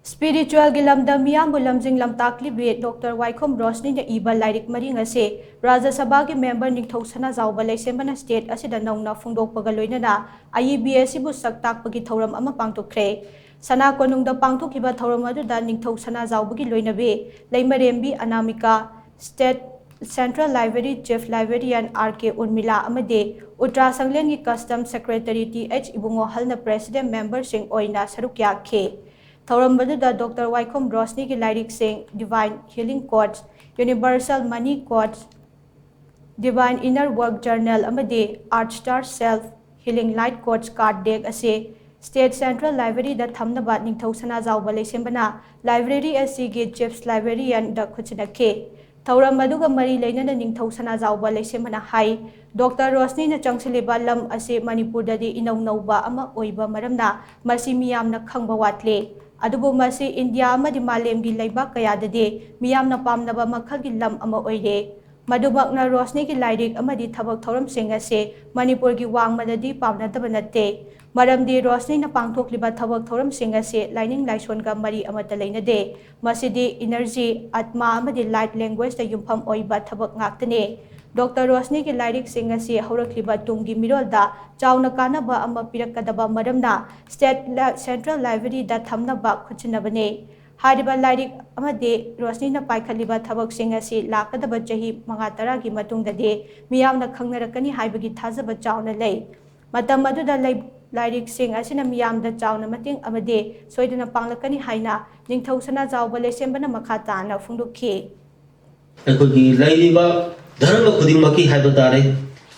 Spiritual gi Lamda Meeyambu Lamjing-Lamtaklibi Dr. Waikhom Roshni na Iba Lairik mari ngase Rajya SABHA gi member NINGTHOU SANAJAOBA LEISHEMBA state ASIDA NOUNA PHONGDOKPAGA LOINANA AYEEBI ASIBUSU TAKPAGI THOURAM ama PANGTHOKKRE Sana konungda pangthokkiba thauram aduda NINGTHOU SANAJAOBA gi loinabe Leimarembi Anamika State Central Library Chief Librarian R.K. Urmila amade Uttra Sanglen gi Custom Secretary T.H. Ibungo halna President member sing oina saruk yakhe Thauram baduda Dr. Waikhom Roshni ki Lairik sing Divine Healing Codes, Universal Money Codes, Divine Inner Work Journal amade Art Star Self Healing Light Codes card deck ase State Central Library da thamnaba NINGTHOU SANAJAOBA LEISHEMBANA Library asi gi Chief Librarian da khuchinakhe Thauram aduga mari leinana NINGTHOU SANAJAOBA LEISHEMBANA hai Dr. Roshni na changsiliba lam ase Manipur dadi inauba ama oiba maramna masi miyamna khangba watle Adubo masi India amadi malemgi laibak kayadade miyamna pamnaba makhalgi lam ama oire madubakna Roshni ki Lairik amadi thabak thauram sing ase Manipur gi wangmadadi pamnadaba natte maramdi Roshni na pangthokliba thabak thauram sing ase lining laisonga mari amata leinade masidi energy atma amadi light language da yumpham oiba thabak ngaktane Dr. Roshni ki Lairik sing ase haurakliba tunggi mirolda chauna kanaba ama pirakadaba maramna State Central Library da thamnaba khuchinabane hariba Lairik amade Roshni na paikhaliba thabak sing ase lakadaba chahi mangatara gi matungdade miyamna khangnarakani haibagi thajaba chauna lei matam aduda Lairik sing asina miyamda chauna mating amade soiduna panglakani haina NINGTHOU SANAJAOBA LEISHEMBANA makha tana phongdokhi aikogi lailiba dharma khudingmaki haiba tare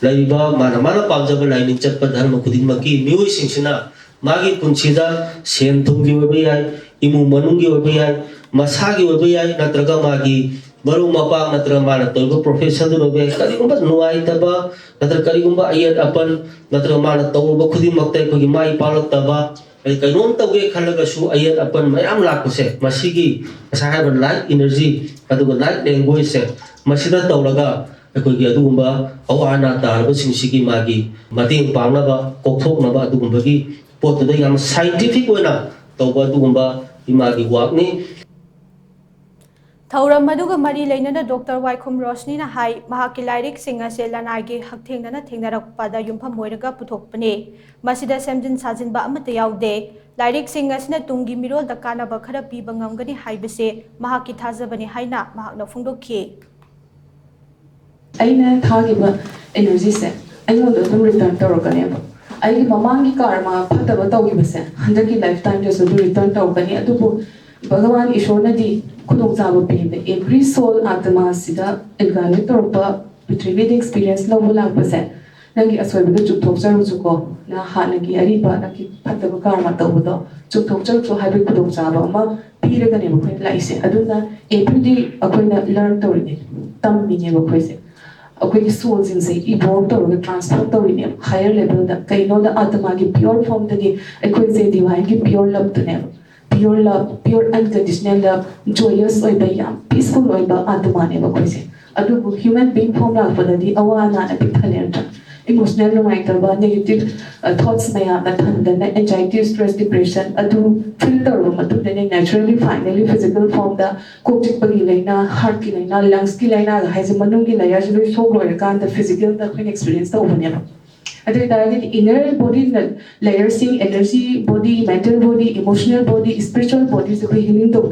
laiba mana pamjaba laining chatpa dharma khudingmaki mioi singsina magi punchida sen thonggi oiba yai imu manunggi oiba yai masagi oiba yai natraga magi baru mapang natra mana toiba profession du oiba yai karigumba nuai taba natra karigumba ayat apan natra mana toba khudingmakta aikogi mai palak taba kainom tawge khalaga su ayat apan mayam lakuse masigi asahaba light energy aduga light language se masida tawlaga aikogi adugumba awana tarba singsigi magi mating pangnaba kokthoknaba adugumbagi potda yam scientific oina tawba adugumba imagi wakni Thauram maduga mari leinana Dr. Waikhom Roshni na hai mahaki Lairik sing ase lanai gi hakthengna thengnarakpada yumpham moiraga puthokpane masida semjin sajinba amata yaude Lairik sing asina tungi mirol da kanaba khara piba ngamgani haibase mahaki thajabani haina mahakna phongdokhi aina thagiba energy se ayoda dum return tawrokane ai mamangi karma phataba tawgibase handaki lifetime just return tawkani adubu Bhagavan Ishwarna di khudong jaba pinde every soul atma sida incarnate torpa prithvi experience lo mulak pase nangi aswaibu chukthokchar chuko na hanagi ariba naki phataba karma tawdo chukthokchar chu haibi khudong jaba ma piraga ne bkhoi laise aduna every day akoina learn tawrini tammi ne bkhoi akogi soul jinse evolve tawga transfer tawrini higher level da kaino da atma gi pure form da ni akoi je divine gi pure love to ne pure love, pure unconditional love, joyous oiba peaceful oiba atmane ba koise. Adu human being form la padadi awana na pithalerta. Emotional numaitaba negative thoughts maya na thandana anxiety, stress, depression adu filter ro matu dene naturally finally physical form da kokchik pagi laina heart ki laina lungs ki laina haise manung ki laia julu sok lo kan the physical da experience da obanya the inner body layers energy body mental body emotional body spiritual body so healing to